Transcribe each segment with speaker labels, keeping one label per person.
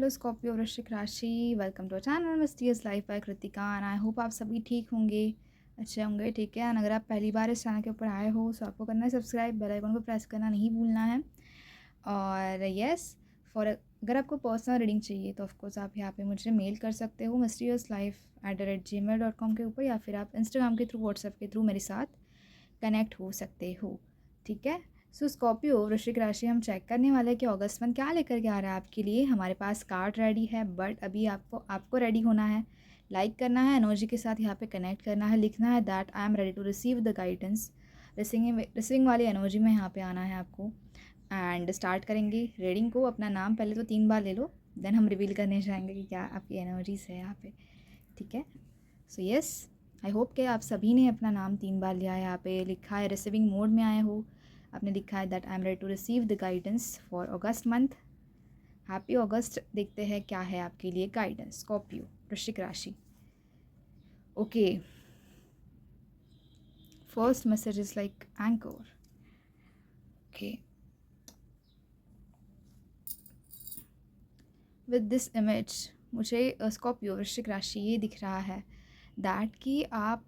Speaker 1: Hello Scorpio वृश्चिक राशि, welcome to channel mysterious life by Kritika and I hope आप सभी ठीक होंगे, अच्छे होंगे। ठीक है, एंड अगर आप पहली बार इस चैनल के ऊपर आए हो तो आपको करना है सब्सक्राइब, बेल आइकन को प्रेस करना नहीं भूलना है। और यस, फॉर अगर आपको पर्सनल रीडिंग चाहिए तो ऑफकोर्स आप यहाँ पे मुझे मेल कर सकते हो mysteriouslife@gmail.com के ऊपर, या फिर आप इंस्टाग्राम के थ्रू, व्हाट्सएप के थ्रू मेरे साथ कनेक्ट हो सकते हो। ठीक है, सो स्कॉर्पियो वृश्चिक राशि हम चेक करने वाले हैं कि अगस्त मंथ क्या लेकर के आ रहा है आपके लिए। हमारे पास कार्ड रेडी है, बट अभी आपको रेडी होना है, लाइक करना है, एनर्जी के साथ यहाँ पे कनेक्ट करना है, लिखना है that I am ready to receive the guidance. Receiving वाली एनर्जी में यहाँ पे आना है आपको। एंड स्टार्ट करेंगे रीडिंग को। अपना नाम पहले तो 3 बार ले लो, देन हम रिवील करने जाएंगे कि क्या आपकी एनर्जीज है यहाँ पे। ठीक है, सो यस, आई होप कि आप सभी ने अपना नाम 3 बार लिया है। यहाँ पे लिखा है रिसीविंग मोड में आए हो, आपने लिखा है that I am ready to receive the guidance for August month. Happy August. देखते हैं क्या है आपके लिए गाइडेंस स्कॉर्पियो वृश्चिक राशि। Okay, first message is like anchor. Okay, with this image मुझे स्कॉर्पियो वृश्चिक राशि ये दिख रहा है दैट कि आप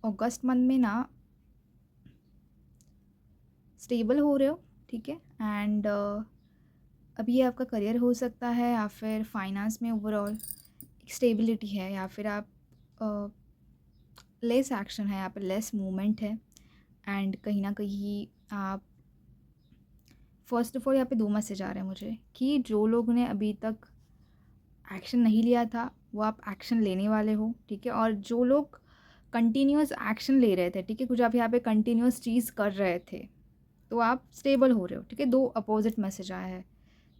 Speaker 1: अगस्त मंथ में ना स्टेबल हो रहे हो। ठीक है, एंड अभी ये आपका करियर हो सकता है, या फिर फाइनेंस में ओवरऑल एक स्टेबिलिटी है, या फिर आप लेस एक्शन है यहाँ पर, लेस मूवमेंट है। एंड कहीं ना कहीं आप फर्स्ट ऑफ ऑल यहाँ पे 2 मैसेज आ रहे हैं मुझे कि जो लोगों ने अभी तक एक्शन नहीं लिया था वो आप एक्शन लेने वाले हो। ठीक है, और जो लोग कंटिन्यूस एक्शन ले रहे थे, ठीक है, कुछ आप यहाँ पे कंटिन्यूस चीज़ कर रहे थे, तो आप स्टेबल हो रहे हो। ठीक है, 2 अपोजिट मैसेज आया है,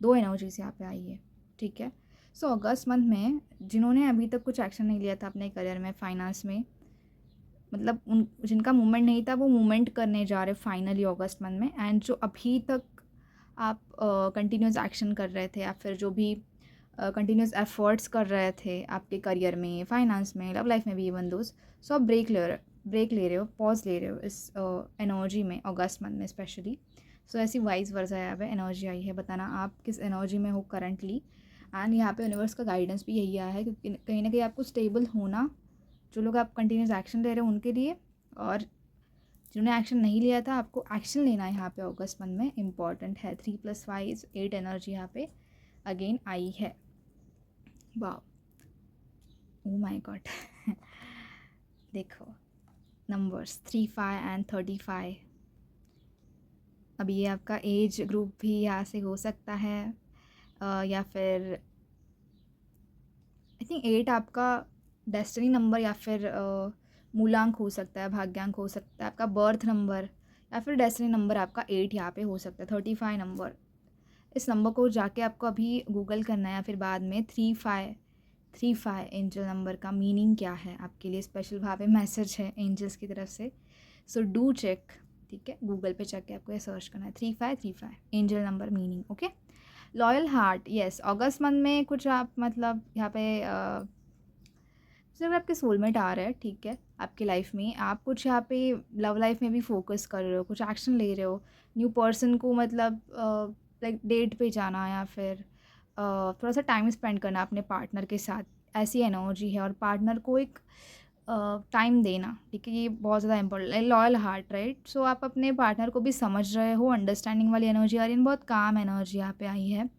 Speaker 1: 2 एनर्जीज यहाँ पे आई है। ठीक है, सो अगस्त मंथ में जिन्होंने अभी तक कुछ एक्शन नहीं लिया था अपने करियर में, फाइनेंस में, मतलब उन जिनका मूवमेंट नहीं था वो मूवमेंट करने जा रहे फाइनली अगस्त मंथ में। एंड जो अभी तक आप कंटिन्यूस एक्शन कर रहे थे, या फिर जो भी कंटिन्यूस एफर्ट्स कर रहे थे आपके करियर में, फाइनेंस में, लव लाइफ में भी, इवन दोस्त, सो आप ब्रेक ले रहे हो, पॉज ले रहे हो इस एनर्जी में अगस्त मंथ में स्पेशली। सो ऐसी वाइज वर्सा यहाँ पे एनर्जी आई है, बताना आप किस एनर्जी में हो करंटली। एंड यहाँ पे यूनिवर्स का गाइडेंस भी यही आया है, क्योंकि कहीं ना कहीं आपको स्टेबल होना, जो लोग आप कंटिन्यूस एक्शन ले रहे हो उनके लिए, और जिन्होंने एक्शन नहीं लिया था आपको एक्शन लेना है यहाँ पे अगस्त मंथ में, इम्पॉर्टेंट है। 3+5 8 एनर्जी यहाँ पे अगेन आई है। वाह, ओ माय गॉड देखो नंबर्स 3 5 एंड 35। अभी ये आपका एज ग्रुप भी यहाँ से हो सकता है, या फिर आई थिंक 8 आपका डेस्टिनी नंबर, या फिर मूलांक हो सकता है, भाग्यांक हो सकता है, आपका बर्थ नंबर, या फिर डेस्टिनी नंबर आपका 8 यहाँ पे हो सकता है। 35 नंबर, इस नंबर को जाके आपको अभी गूगल करना है, या फिर बाद में 35 एंजल नंबर का मीनिंग क्या है आपके लिए। स्पेशल वहाँ पे मैसेज है एंजल्स की तरफ से, सो डू चेक। ठीक है, गूगल पे चेक के आपको ये सर्च करना है 3535 angel number meaning. Okay, loyal heart, yes, August month में कुछ आप मतलब यहाँ पे जब आपके सोलमेट आ रहे हैं, ठीक है, आपकी लाइफ में आप कुछ यहाँ पे लव लाइफ में भी फोकस कर रहे हो, कुछ एक्शन ले रहे हो, न्यू पर्सन को मतलब लाइक डेट पे जाना, या फिर थोड़ा सा टाइम स्पेंड करना अपने पार्टनर के साथ, ऐसी एनर्जी है। और पार्टनर को एक टाइम देना, ठीक है, ये बहुत ज़्यादा इंपॉर्टेंट, लॉयल हार्ट, राइट। सो आप अपने पार्टनर को भी समझ रहे हो, अंडरस्टैंडिंग वाली एनर्जी आ रही है, बहुत काम एनर्जी यहाँ पे आई है।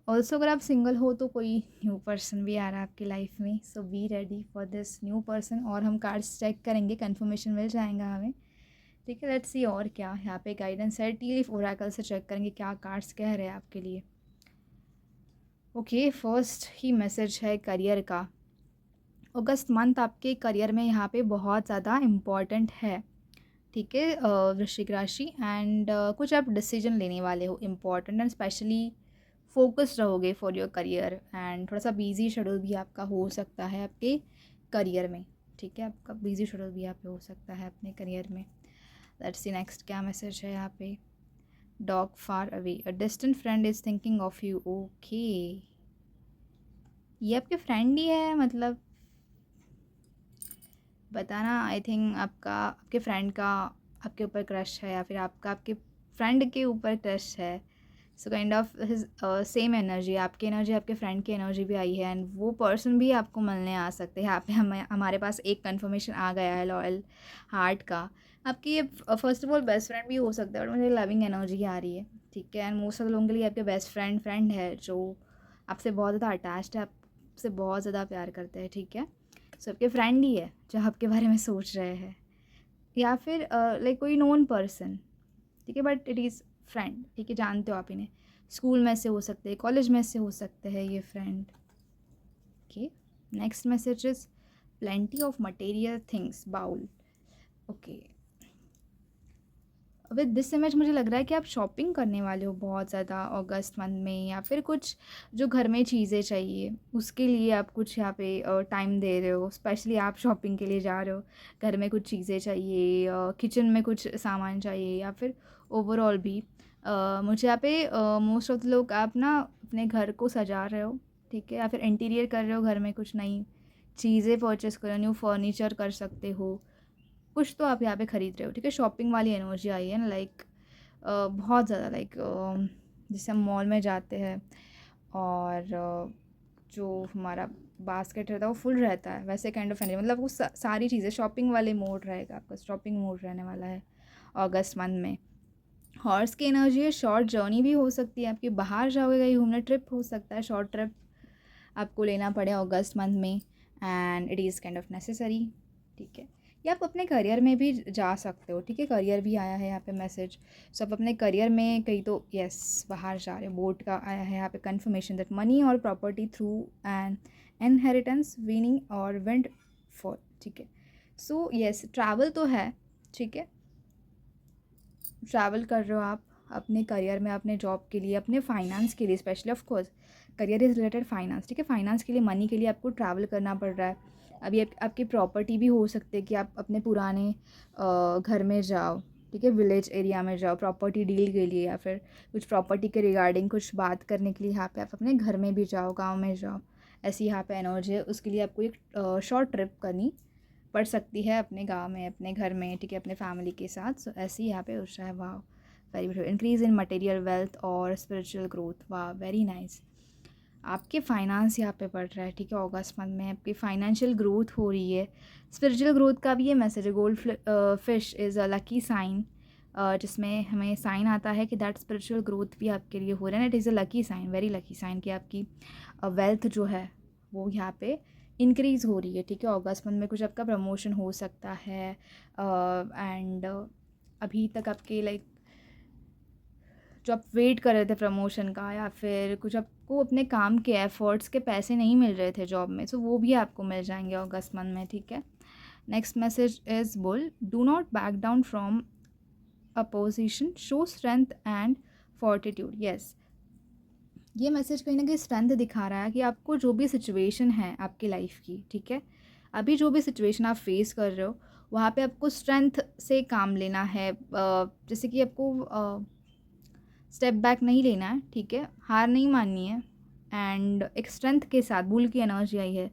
Speaker 1: ऑल्सो अगर आप सिंगल हो तो कोई न्यू पर्सन भी आ रहा है आपकी लाइफ में, so be ready for this new person. और हम कार्ड्स चेक करेंगे, कंफर्मेशन मिल जाएगा हमें। ठीक है, लेट्स सी और क्या यहाँ पे गाइडेंस है। टी लीफ ओरेकल से चेक करेंगे क्या कार्ड्स कह रहे हैं आपके लिए। ओके, फर्स्ट ही मैसेज है करियर का। अगस्त मंथ आपके करियर में यहाँ पे बहुत ज़्यादा इम्पॉर्टेंट है। ठीक है, वृश्चिक राशि, एंड कुछ आप डिसीजन लेने वाले हो इम्पॉर्टेंट, एंड स्पेशली फोकस्ड रहोगे फॉर योर करियर। एंड थोड़ा सा बिजी शेड्यूल भी आपका हो सकता है आपके करियर में। ठीक है, आपका बिजी शेड्यूल भी यहाँ पे हो सकता है अपने करियर में। लेट्स सी नेक्स्ट क्या मैसेज है यहाँ पे। Dog far away, a distant friend is thinking of you. Okay, ये आपके फ्रेंड ही है मतलब, बताना। आई थिंक आपके फ्रेंड का आपके ऊपर क्रश है, या फिर आपका आपके फ्रेंड के ऊपर क्रश है। So kind of his same energy, आपकी एनर्जी, आपके फ्रेंड की एनर्जी भी आई है, एंड वो पर्सन भी आपको मिलने आ सकते हैं। यहाँ पे हमारे पास एक कन्फर्मेशन आ गया है लॉयल हार्ट का। आपकी ये first of all best friend भी हो सकता है, बट मुझे लविंग एनर्जी आ रही है, ठीक है। एंड मोस्ट ऑफ लोगों के लिए आपके बेस्ट फ्रेंड है जो आपसे बहुत ज़्यादा अटैच्ड है, आपसे बहुत ज़्यादा प्यार करते हैं, ठीक है। सो आपके फ्रेंड ही है जो आपके बारे में सोच रहे हैं, या फिर लाइक कोई नोन पर्सन, ठीक है, बट इट इज़ फ्रेंड, ठीक है, जानते हो आप इन्हें। स्कूल में से हो सकते हैं, कॉलेज में से हो सकते हैं ये friend. Okay, next message is plenty of material things bowl. Okay, with this image मुझे लग रहा है कि आप शॉपिंग करने वाले हो बहुत ज़्यादा अगस्त मंथ में, या फिर कुछ जो घर में चीज़ें चाहिए उसके लिए आप कुछ यहाँ पे टाइम दे रहे हो। स्पेशली आप शॉपिंग के लिए जा रहे हो, घर में कुछ चीज़ें चाहिए, किचन में कुछ सामान चाहिए, या फिर ओवरऑल भी मुझे यहाँ पे मोस्ट ऑफ द लोग आप ना अपने घर को सजा रहे हो, ठीक है, या फिर इंटीरियर कर रहे हो, घर में कुछ नई चीज़ें परचेस कर रहे हो, न्यू फर्नीचर कर सकते हो, कुछ तो आप यहाँ पे ख़रीद रहे हो, ठीक है। शॉपिंग वाली एनर्जी आई है ना, लाइक बहुत ज़्यादा, लाइक जैसे हम मॉल में जाते हैं और जो हमारा बास्केट रहता है वो फुल रहता है, वैसे काइंड ऑफ एनर्जी, मतलब वो सारी चीज़ें शॉपिंग वाले मोड रहेगा, आपका शॉपिंग मोड रहने वाला है अगस्त मंथ में। हॉर्स की एनर्जी है, शॉर्ट जर्नी भी हो सकती है आपकी, बाहर जाओगे कहीं घूमने, ट्रिप हो सकता है, शॉर्ट ट्रिप आपको लेना पड़े अगस्त मंथ में, and it is kind of necessary, ठीक है। या आप अपने करियर में भी जा सकते हो, ठीक है, करियर भी आया है यहाँ पे मैसेज। सो आप अपने करियर में कहीं तो यस बाहर जा रहे हो, बोर्ड का आया है यहाँ पे कन्फर्मेशन दैट मनी और property through an inheritance winning और विंड फॉल, ठीक है। सो यस ट्रैवल तो है, ठीक है, ट्रैवल कर रहे हो आप अपने करियर में, अपने जॉब के लिए, अपने फाइनेंस के लिए, specially of course career is related finance, ठीक है। फाइनेंस के लिए, मनी के लिए आपको ट्रैवल करना पड़ रहा है। अभी आपकी प्रॉपर्टी भी हो सकती है कि आप अपने पुराने घर में जाओ, ठीक है, विलेज एरिया में जाओ प्रॉपर्टी डील के लिए, या फिर कुछ प्रॉपर्टी के रिगार्डिंग कुछ बात करने के लिए यहाँ पे आप अपने घर में भी जाओ, गाँव में जाओ, ऐसी यहाँ पे एनर्जी है। उसके लिए आपको एक शॉर्ट ट्रिप करनी पड़ सकती है अपने गाँव में, अपने घर में, ठीक है, अपने फैमिली के साथ। सो ऐसे ही यहाँ पे उस है, वाह very beautiful. Increase in material wealth और स्पिरिचुअल ग्रोथ, वाह वेरी नाइस। आपके फाइनेंस यहाँ पे बढ़ रहा है, ठीक है, अगस्त मंथ में आपकी फाइनेंशियल ग्रोथ हो रही है। स्पिरिचुअल ग्रोथ का भी ये मैसेज है, gold fish is a lucky sign, जिसमें हमें साइन आता है कि दैट स्पिरिचुअल ग्रोथ भी आपके लिए हो रहा है, it is a lucky sign, very lucky sign, कि आपकी वेल्थ जो है वो यहाँ पे इंक्रीज़ हो रही है, ठीक है। अगस्त मंथ में कुछ आपका प्रमोशन हो सकता है, एंड अभी तक आपके लाइक जो आप वेट कर रहे थे प्रमोशन का, या फिर कुछ आपको अपने काम के एफर्ट्स के पैसे नहीं मिल रहे थे जॉब में, सो वो भी आपको मिल जाएंगे अगस्त मंथ में, ठीक है। Next message is bull, do not back down from opposition, show strength and fortitude. Yes, ये मैसेज कहीं ना कहीं स्ट्रेंथ दिखा रहा है कि आपको जो भी सिचुएशन है आपकी लाइफ की, ठीक है, अभी जो भी सिचुएशन आप फेस कर रहे हो वहाँ पे आपको स्ट्रेंथ से काम लेना है, जैसे कि आपको स्टेप बैक नहीं लेना है, ठीक है, हार नहीं माननी है, एंड एक स्ट्रेंथ के साथ, बुल की एनर्जी आई है,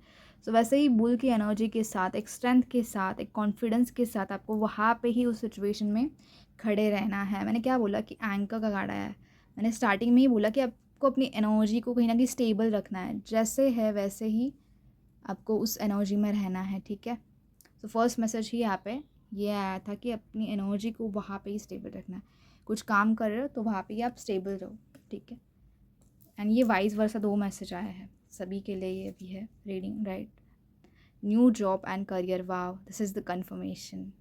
Speaker 1: सो वैसे ही बुल की एनर्जी के साथ, एक स्ट्रेंथ के साथ, एक कॉन्फिडेंस के साथ आपको वहाँ पे ही उस सिचुएशन में खड़े रहना है। मैंने क्या बोला कि एंकर का गाड़ा है, मैंने स्टार्टिंग में ही बोला कि आपको अपनी एनर्जी को कहीं ना कहीं स्टेबल रखना है, जैसे है वैसे ही आपको उस एनर्जी में रहना है, ठीक है। तो फर्स्ट मैसेज ही यहाँ पे ये आया था कि अपनी एनर्जी को वहाँ पे ही स्टेबल रखना है, कुछ काम कर रहे हो तो वहाँ पे ही आप स्टेबल रहो, ठीक है। एंड ये वाइस वर्सा दो मैसेज आया है सभी के लिए, ये भी है reading right. New job and career, wow this is the confirmation.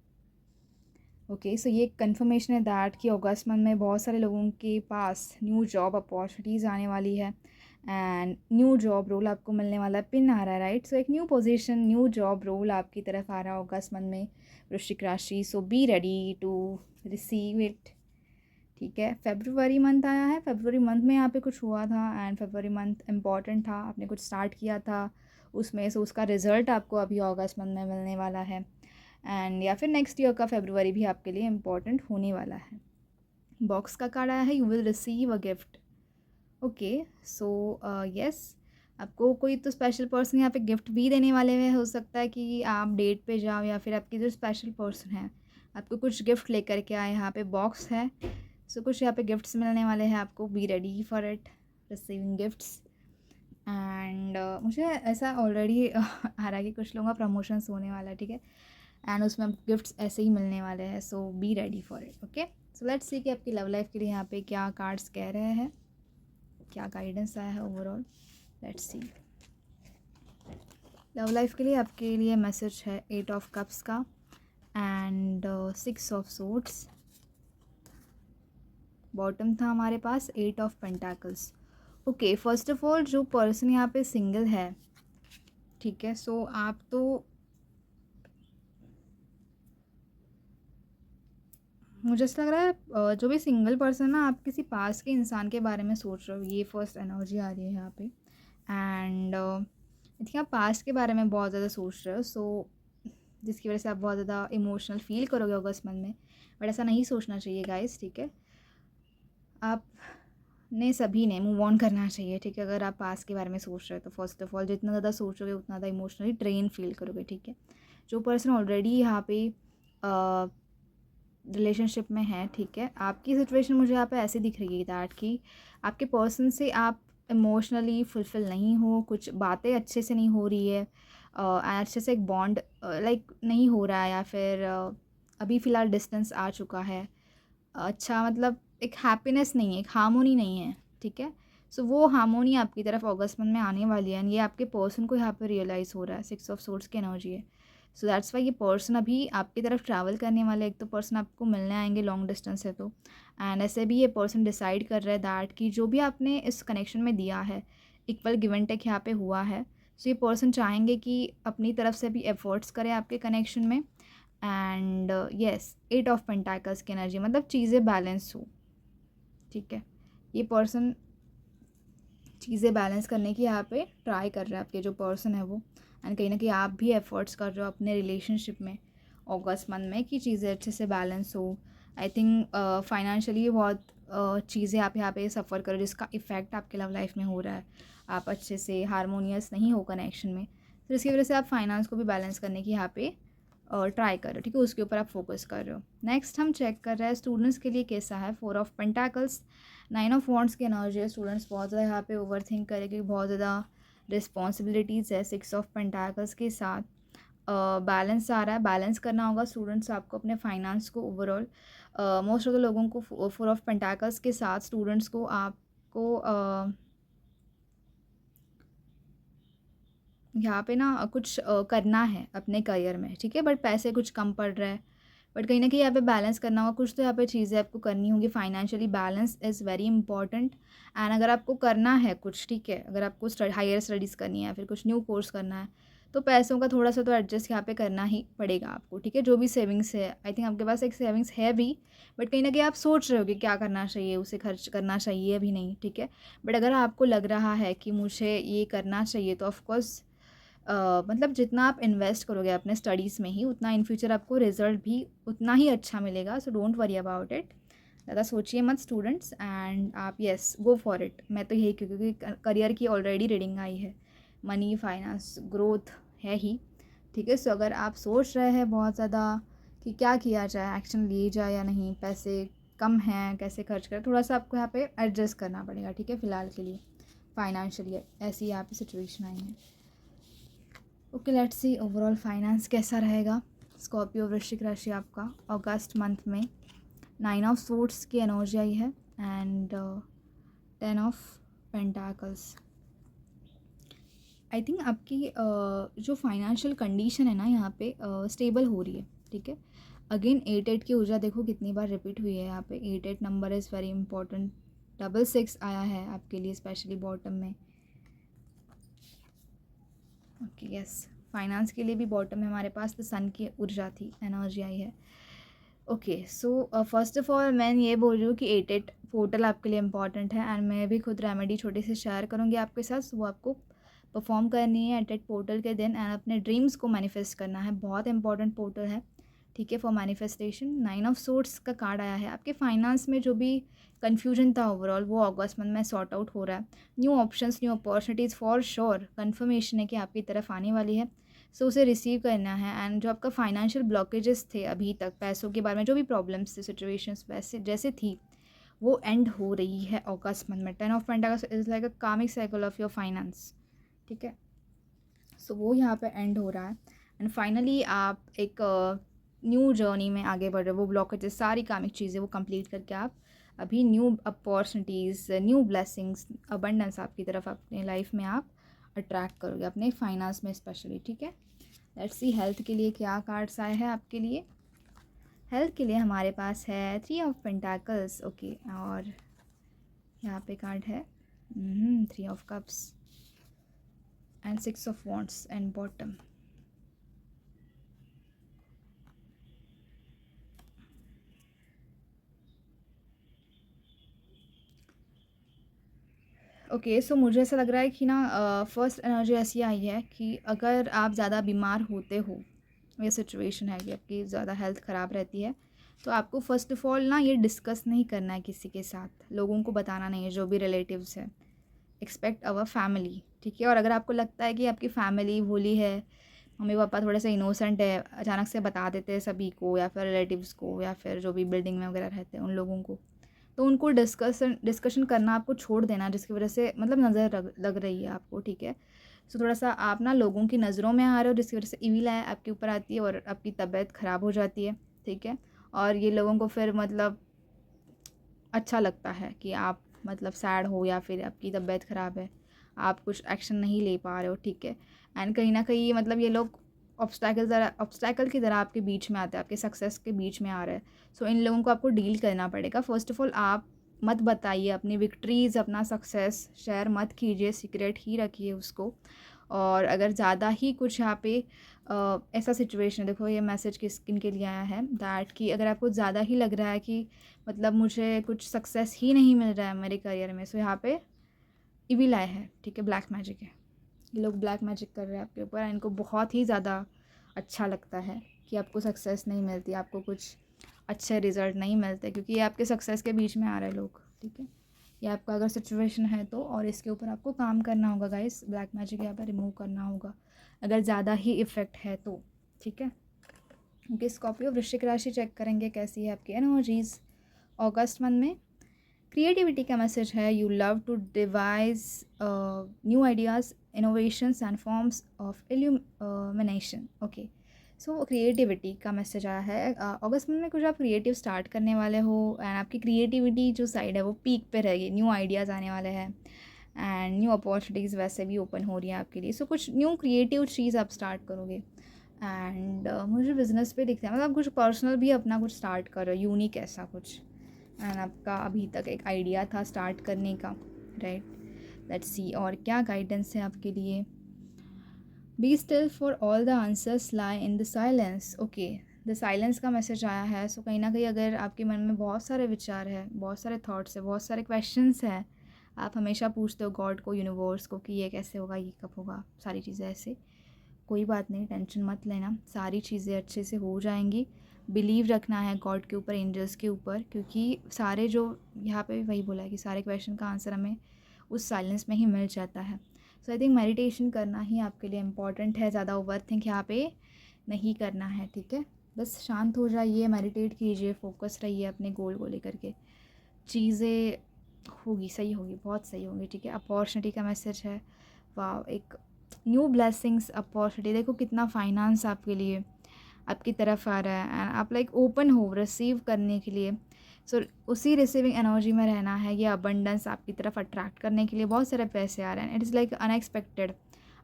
Speaker 1: Okay, so ये कन्फर्मेशन है दैट कि अगस्त मंथ में बहुत सारे लोगों के पास न्यू जॉब अपॉर्चुनिटीज़ आने वाली है, एंड न्यू जॉब रोल आपको मिलने वाला है, पिन आ रहा है राइट। सो एक new position, new job role आपकी तरफ आ रहा है अगस्त मंथ में वृश्चिक राशि, so be ready to receive it, ठीक है। फेब्रुवरी मंथ आया है, फेब्रुवरी मंथ में यहाँ पे कुछ हुआ था, एंड फेब्रुवरी मंथ इम्पॉर्टेंट था, आपने कुछ स्टार्ट किया था उसमें, सो उसका रिजल्ट आपको अभी अगस्त मंथ में मिलने वाला है, एंड या फिर नेक्स्ट ईयर का फेब्रुवरी भी आपके लिए इम्पॉर्टेंट होने वाला है। बॉक्स का कार्ड आया है, you will receive a gift. Okay, so yes, आपको कोई तो स्पेशल पर्सन यहाँ पे गिफ्ट भी देने वाले हैं, हो सकता है कि आप डेट पे जाओ, या फिर आपकी जो स्पेशल पर्सन है आपको कुछ गिफ्ट लेकर के आए। यहाँ पे बॉक्स है, सो कुछ यहाँ पे गिफ्ट्स मिलने वाले हैं आपको, B ready for it, receiving gifts. And मुझे ऐसा ऑलरेडी आ रहा है कि कुछ लोगों का प्रमोशंस होने वाला है, ठीक है, एंड उसमें गिफ्ट्स ऐसे ही मिलने वाले हैं, so be ready for it. Okay, so let's see कि आपकी लव लाइफ के लिए यहाँ पे क्या कार्ड्स कह रहे हैं, क्या गाइडेंस आया है overall. Let's see love life के लिए आपके लिए मैसेज है 8 ऑफ कप्स का एंड 6 ऑफ सोर्ड्स। बॉटम था हमारे पास 8 of pentacles. Okay, first of all जो पर्सन यहाँ पे सिंगल है, ठीक है, सो आप तो मुझे ऐसा लग रहा है जो भी सिंगल पर्सन ना, आप किसी पास के इंसान के बारे में सोच रहे हो, ये फर्स्ट एनर्जी आ रही है यहाँ पे। एंड आई थिंक आप पास्ट के बारे में बहुत ज़्यादा सोच रहे हो, सो जिसकी वजह से आप बहुत ज़्यादा इमोशनल फील करोगे अगस्त मंथ में, बट ऐसा नहीं सोचना चाहिए गाइस, ठीक है। आप ने सभी ने मूव ऑन करना चाहिए, ठीक है। अगर आप पास के बारे में सोच रहे हो तो फर्स्ट ऑफ ऑल जितना ज़्यादा सोचोगे उतना ज़्यादा इमोशनली ड्रेन फील करोगे, ठीक है। जो पर्सन ऑलरेडी यहाँ पे रिलेशनशिप में है, ठीक है, आपकी सिचुएशन मुझे यहाँ पे ऐसे दिख रही है दैट कि आपके पर्सन से आप इमोशनली फुलफिल नहीं हो, कुछ बातें अच्छे से नहीं हो रही है, अच्छे से एक बॉन्ड लाइक नहीं हो रहा है, या फिर अभी फ़िलहाल डिस्टेंस आ चुका है। अच्छा, मतलब एक हैप्पीनेस नहीं है, एक हार्मोनी नहीं है, ठीक है। सो वो हार्मोनी आपकी तरफ अगस्त मंथ में आने वाली है, एंड ये आपके पर्सन को यहाँ पे रियलाइज़ हो रहा है। 6 ऑफ सोर्ड्स की एनर्जी है, सो दैट्स वाई ये पर्सन अभी आपकी तरफ ट्रैवल करने वाले। एक तो पर्सन आपको मिलने आएंगे लॉन्ग डिस्टेंस है तो, एंड ऐसे भी ये पर्सन डिसाइड कर रहा है दैट कि जो भी आपने इस कनेक्शन में दिया है, इक्वल गिव एंड टेक यहाँ पे हुआ है। सो ये पर्सन चाहेंगे कि अपनी तरफ से भी एफर्ट्स करें आपके कनेक्शन में। एंड येस, 8 ऑफ पेंटाकल्स की एनर्जी, मतलब चीज़ें बैलेंस हो, ठीक है। ये पर्सन चीज़ें बैलेंस करने की यहाँ पे ट्राई कर रहा है, आपके जो पर्सन है वो। एंड कहीं ना कहीं आप भी एफर्ट्स कर रहे हो अपने रिलेशनशिप में अगस्त मंथ में कि चीज़ें अच्छे से बैलेंस हो। आई थिंक फाइनेंशियली बहुत चीज़ें आप यहाँ पे सफ़र करो जिसका इफ़ेक्ट आपके लव लाइफ में हो रहा है। आप अच्छे से हारमोनियस नहीं हो कनेक्शन में, तो इसकी वजह से आप फाइनेंस को भी बैलेंस करने की यहाँ पे ट्राई कर रहे हो, ठीक है, उसके ऊपर आप फोकस कर रहे हो। नेक्स्ट हम चेक कर रहे हैं स्टूडेंट्स के लिए कैसा है। 4 ऑफ पेंटाकल्स, 9 ऑफ वॉन्ड्स की एनर्जी है। स्टूडेंट्स बहुत ज़्यादा यहाँ पे ओवर थिंक करेंगे, बहुत ज़्यादा रिस्पॉन्सिबिलिटीज़ है। 6 ऑफ पेंटाकल्स के साथ बैलेंस आ रहा है, बैलेंस करना होगा स्टूडेंट्स आपको अपने फाइनेंस को ओवरऑल। मोस्ट ऑफ द लोगों को 4 ऑफ पेंटाकल्स के साथ स्टूडेंट्स को आपको यहाँ पे ना कुछ करना है अपने करियर में, ठीक है, बट पैसे कुछ कम पड़ रहे हैं, बट कहीं ना कहीं यहाँ पे बैलेंस करना होगा, कुछ तो यहाँ पे चीज़ें आपको करनी होगी। Financially balance is very important. And अगर आपको करना है कुछ, ठीक है, अगर आपको हायर स्टडीज़ करनी है, फिर कुछ न्यू कोर्स करना है, तो पैसों का थोड़ा सा तो एडजस्ट यहाँ पे करना ही पड़ेगा आपको, ठीक है। जो भी सेविंग्स है, आई थिंक आपके पास एक सेविंग्स है भी, बट कहीं ना कहीं आप सोच रहे हो कि क्या करना चाहिए, उसे खर्च करना चाहिए अभी नहीं, ठीक है। बट अगर आपको लग रहा है कि मुझे ये करना चाहिए, तो ऑफकोर्स मतलब जितना आप इन्वेस्ट करोगे अपने स्टडीज़ में ही, उतना इन फ्यूचर आपको रिजल्ट भी उतना ही अच्छा मिलेगा। So don't worry about it, ज़्यादा सोचिए मत स्टूडेंट्स, एंड आप येस गो फॉर इट। मैं तो यही, क्योंकि करियर की ऑलरेडी रीडिंग आई है, मनी फाइनेंस ग्रोथ है ही, ठीक है। सो अगर आप सोच रहे हैं बहुत ज़्यादा कि क्या किया जाए, एक्शन लिए जाए या नहीं, पैसे कम हैं कैसे खर्च करें, थोड़ा सा आपको यहाँ पे एडजस्ट करना पड़ेगा, ठीक है, फ़िलहाल के लिए फाइनेंशियली ऐसी यहाँ पे सिचुएशन आई है। Okay, let's see overall finance कैसा रहेगा। स्कॉर्पियो वृश्चिक राशि आपका अगस्त मंथ में 9 ऑफ सोर्ड्स की एनर्जी आई है and 10 of pentacles. I think आपकी जो फाइनेंशियल कंडीशन है ना यहाँ पे स्टेबल हो रही है, ठीक है। अगेन 8 की ऊर्जा देखो कितनी बार रिपीट हुई है यहाँ पे। 8 नंबर इज़ वेरी इंपॉर्टेंट। 6 आया है आपके लिए स्पेशली बॉटम में। ओके यस, फाइनेंस के लिए भी बॉटम में हमारे पास द सन की ऊर्जा थी, एनर्जी आई है। Okay, so first of all मैं ये बोल रही हूँ कि 8 पोर्टल आपके लिए इंपॉर्टेंट है, एंड मैं भी खुद रेमेडी छोटी सी शेयर करूँगी आपके साथ। वो आपको परफॉर्म करनी है 8 पोर्टल के दिन, एंड अपने ड्रीम्स को मैनिफेस्ट करना है। बहुत इंपॉर्टेंट पोर्टल है, ठीक है, फॉर मैनिफेस्टेशन। 9 ऑफ सोर्ड्स का कार्ड आया है। आपके फाइनेंस में जो भी कन्फ्यूजन था ओवरऑल, वो अगस्त मंथ में सॉर्ट आउट हो रहा है। New options, new opportunities for sure confirmation है कि आपकी तरफ आने वाली है। सो उसे रिसीव करना है। एंड जो आपका फाइनेंशियल ब्लॉकेजेस थे अभी तक, पैसों के बारे में जो भी प्रॉब्लम्स थे, सिचुएशंस वैसे जैसे थी, वो एंड हो रही है अगस्त मंथ में। 10 of pentacles is like a comic cycle of your finance, ठीक है। सो वो यहाँ पे एंड हो रहा है एंड फाइनली आप एक न्यू जर्नी में आगे बढ़ रहे हो। वो ब्लॉकेजेस, सारी कामिक चीज़ें वो कंप्लीट करके आप अभी new opportunities, new blessings, abundance आपकी तरफ अपने लाइफ में आप अट्रैक्ट करोगे, अपने फाइनेंस में स्पेशली, ठीक है। लेट्स सी हेल्थ के लिए क्या कार्ड्स आए हैं आपके लिए। हेल्थ के लिए हमारे पास है 3 ऑफ पेंटाकल्स, ओके, और यहाँ पे कार्ड है 3 of cups and 6 of wands and bottom. Okay, so मुझे ऐसा लग रहा है कि ना फर्स्ट एनर्जी ऐसी आई है कि अगर आप ज़्यादा बीमार होते हो, ये सिचुएशन है कि आपकी ज़्यादा हेल्थ ख़राब रहती है, तो आपको फ़र्स्ट ऑफ़ ऑल ना ये डिस्कस नहीं करना है किसी के साथ, लोगों को बताना नहीं है, जो भी रिलेटिव्स हैं। एक्सपेक्ट अवर फैमिली, ठीक है। और अगर आपको लगता है कि आपकी फैमिली भोली है, मम्मी पापा थोड़े से इनोसेंट है, अचानक से बता देते हैं सभी को, या फिर रिलेटिव्स को, या फिर जो भी बिल्डिंग में वगैरह रहते हैं उन लोगों को, तो उनको डिस्कशन करना आपको छोड़ देना, जिसकी वजह से मतलब नज़र लग रही है आपको, ठीक है। सो थोड़ा सा आप ना लोगों की नज़रों में आ रहे हो, जिसकी वजह से इविल आय आपके ऊपर आती है और आपकी तबीयत ख़राब हो जाती है, ठीक है। और ये लोगों को फिर मतलब अच्छा लगता है कि आप मतलब सैड हो या फिर आपकी तबीयत ख़राब है, आप कुछ एक्शन नहीं ले पा रहे हो, ठीक है। एंड कहीं ना कहीं मतलब ये लोग ऑब्स्टैकल की तरह आपके बीच में आते हैं, आपके सक्सेस के बीच में आ रहे हैं। सो इन लोगों को आपको डील करना पड़ेगा। फ़र्स्ट ऑफ़ ऑल आप मत बताइए अपनी विक्ट्रीज़, अपना सक्सेस शेयर मत कीजिए, सीक्रेट ही रखिए उसको। और अगर ज़्यादा ही कुछ यहाँ पे ऐसा सिचुएशन है, देखो ये मैसेज किन के लिए आया है, दैट कि अगर आपको ज़्यादा ही लग रहा है कि मतलब मुझे कुछ सक्सेस ही नहीं मिल रहा है मेरे करियर में, सो यहाँ पे इविल आय है, ठीक है, ब्लैक मैजिक है। ये लोग ब्लैक मैजिक कर रहे हैं आपके ऊपर, इनको बहुत ही ज़्यादा अच्छा लगता है कि आपको सक्सेस नहीं मिलती, आपको कुछ अच्छे रिजल्ट नहीं मिलते, क्योंकि ये आपके सक्सेस के बीच में आ रहे हैं लोग, ठीक है। ये आपका अगर सिचुएशन है तो, और इसके ऊपर आपको काम करना होगा गाइस, ब्लैक मैजिक यहाँ पर रिमूव करना होगा अगर ज़्यादा ही इफ़ेक्ट है तो, ठीक है। क्योंकि स्कॉर्पियो वृश्चिक राशि चेक करेंगे कैसी है आपकी एनर्जीज़ अगस्त मंथ में। क्रिएटिविटी का मैसेज है, you love to devise new ideas, innovations and forms of illumination, okay. So creativity का मैसेज आया है अगस्त मंथ में, कुछ आप क्रिएटिव स्टार्ट करने वाले हो एंड आपकी क्रिएटिविटी जो साइड है वो पीक पे रहेगी, न्यू आइडियाज़ आने वाले हैं एंड न्यू अपॉर्चुनिटीज़ वैसे भी ओपन हो रही हैं आपके लिए। सो कुछ न्यू क्रिएटिव चीज़ आप स्टार्ट करोगे एंड मुझे बिज़नेस पे दिखता है, मतलब कुछ पर्सनल भी अपना कुछ स्टार्ट करो, यूनिक ऐसा कुछ, एंड आपका अभी तक एक आइडिया था स्टार्ट करने का, राइट। लेट्स सी और क्या गाइडेंस है आपके लिए। Be still for all the answers lie in the silence, okay. The silence का मैसेज आया है। सो कहीं ना कहीं अगर आपके मन में बहुत सारे विचार है, बहुत सारे थॉट्स है, बहुत सारे क्वेश्चंस हैं, आप हमेशा पूछते हो गॉड को, यूनिवर्स को कि ये कैसे होगा, ये कब होगा, सारी चीज़ें ऐसे, कोई बात नहीं, टेंशन मत लेना, सारी चीज़ें अच्छे से हो जाएंगी। बिलीव रखना है गॉड के ऊपर, एंजल्स के ऊपर, क्योंकि सारे जो यहाँ पे भी वही बोला है कि सारे क्वेश्चन का आंसर हमें उस साइलेंस में ही मिल जाता है। सो आई थिंक मेडिटेशन करना ही आपके लिए इम्पॉर्टेंट है, ज़्यादा ओवर थिंक यहाँ पे नहीं करना है, ठीक है। बस शांत हो जाइए, मेडिटेट कीजिए, फोकस रहिए अपने गोल को लेकर के, चीज़ें होगी, सही होगी, बहुत सही होगी, ठीक है। अपॉर्चुनिटी का मैसेज है, वाह, एक न्यू ब्लेसिंग्स अपॉर्चुनिटी, देखो कितना फाइनेंस आपके लिए आपकी तरफ आ रहा है एंड आप लाइक ओपन हो रिसीव करने के लिए। सो उसी रिसीविंग एनर्जी में रहना है, ये अबंडेंस आपकी तरफ अट्रैक्ट करने के लिए बहुत सारे पैसे आ रहे हैं, इट इज़ लाइक अनएक्सपेक्टेड,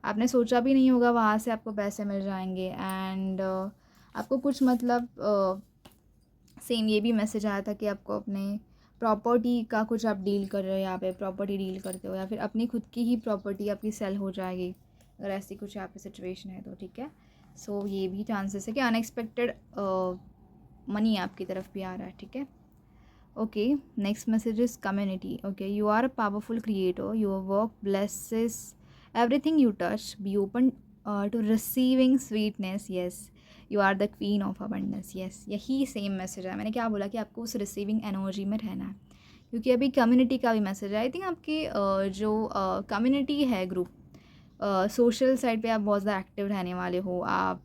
Speaker 1: आपने सोचा भी नहीं होगा वहाँ से आपको पैसे मिल जाएंगे एंड आपको कुछ मतलब सेम ये भी मैसेज आया था कि आपको अपने प्रॉपर्टी का कुछ आप डील कर रहे हो, यहाँ पे प्रॉपर्टी डील करते हो, या फिर अपनी खुद की ही प्रॉपर्टी आपकी सेल हो जाएगी, अगर ऐसी कुछ यहाँ पे सिचुएशन है तो, ठीक है। सो ये भी चांसेस है कि अनएक्सपेक्टेड मनी आपकी तरफ भी आ रहा है, ठीक है। Okay, next message is community, okay. You are a powerful creator, your work blesses everything you touch, be open to receiving sweetness, yes, you are the queen of abundance, yes. यही same message है, मैंने क्या बोला कि आपको उस receiving energy में रहना है, क्योंकि अभी कम्युनिटी का भी मैसेज है। आई थिंक आपकी जो कम्युनिटी है, ग्रुप, सोशल साइड पे आप बहुत ज़्यादा एक्टिव रहने वाले हो, आप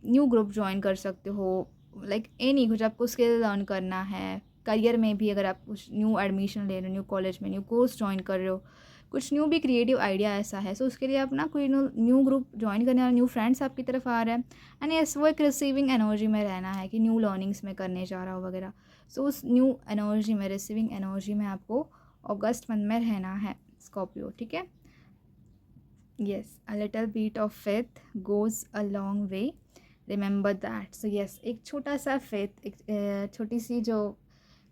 Speaker 1: न्यू ग्रुप ज्वाइन कर सकते हो, लाइक एनी कुछ आपको स्किल लर्न करना है, करियर में भी अगर आप कुछ न्यू एडमिशन ले रहे हो, न्यू कॉलेज में न्यू कोर्स ज्वाइन कर रहे हो, कुछ न्यू भी क्रिएटिव आइडिया ऐसा है, सो उसके लिए आप ना कोई न्यू ग्रुप ज्वाइन करने वाला, न्यू फ्रेंड्स आपकी तरफ आ रहा है, एंड यस वो एक रिसीविंग एनर्जी में रहना है कि न्यू लर्निंग्स में करने जा रहा हो वगैरह। सो उस न्यू एनर्जी में, रिसीविंग एनर्जी में आपको अगस्त मंथ में रहना है स्कॉर्पियो, ठीक है। Yes, a little beat of faith goes a long way, remember that. So yes, एक छोटा सा फेथ, एक छोटी सी जो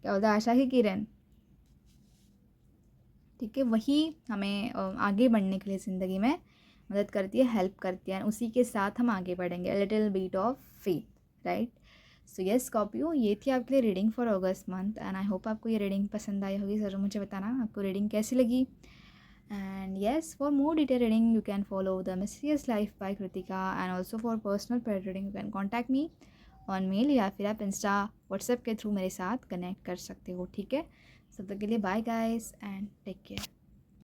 Speaker 1: क्या बोलते हैं आशा की किरण, ठीक है, वही हमें आगे बढ़ने के लिए ज़िंदगी में मदद करती है, हेल्प करती है, और उसी के साथ हम आगे बढ़ेंगे। Little bit of faith, right. So yes Scorpio, ये थी आपके लिए reading for August month, and I hope आपको ये रीडिंग पसंद आई होगी। ज़रूर मुझे बताना आपको रीडिंग कैसी लगी। And yes, for more detail reading you can follow the mysterious life by Kritika, and also for personal paid reading you can contact me on mail, या फिर आप इंस्टा व्हाट्सएप के थ्रू मेरे साथ कनेक्ट कर सकते हो, ठीक है। सब तक के लिए bye guys and take care.